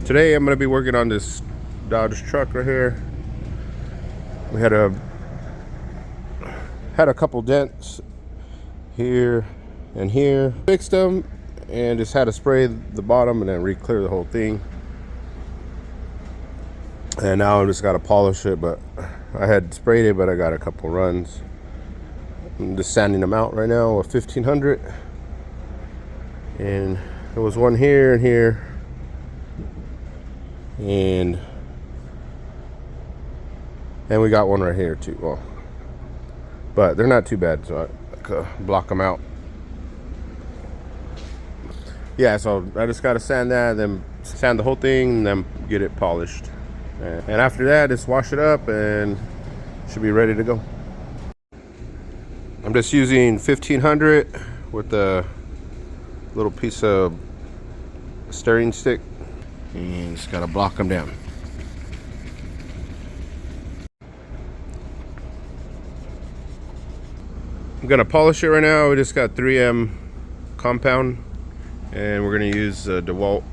Today I'm going to be working on this Dodge truck right here. We had a couple dents here and here. Fixed them and just had to spray the bottom and then re-clear the whole thing. And now I just got to polish it, but I had sprayed it, but I got a couple runs. I'm just sanding them out right now with 1500. And there was one here and here. And we got one right here too. Well, but they're not too bad, so I could block them out. Yeah, so I just gotta sand that, then sand the whole thing, and then get it polished. And after that, just wash it up and should be ready to go. I'm just using 1500 with a little piece of stirring stick, and just gotta block them down. I'm gonna polish it right now. We just got 3M compound, and we're gonna use DeWalt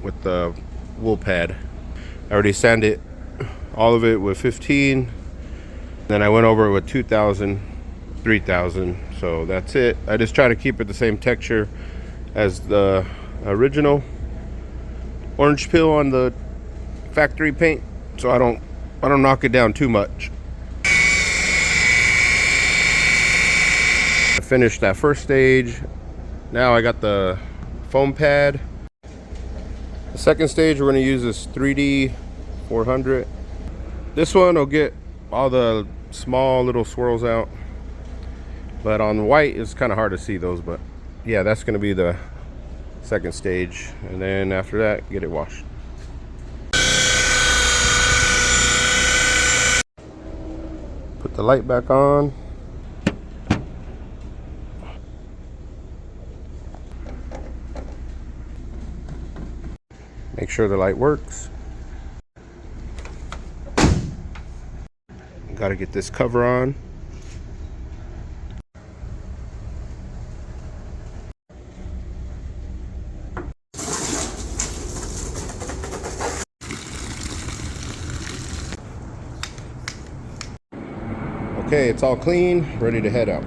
with the wool pad. I already sanded all of it with 15, then I went over it with 2000, 3000. So that's it. I just try to keep it the same texture as the original orange peel on the factory paint, so I don't knock it down too much. I finished that first stage. Now I got the foam pad. The second stage, we're going to use this 3D 400. This one will get all the small little swirls out, but on white it's kind of hard to see those. But yeah, that's going to be the second stage, and then after that, get it washed. Put the light back on. Make sure the light works. Got to get this cover on. Okay, it's all clean, ready to head out.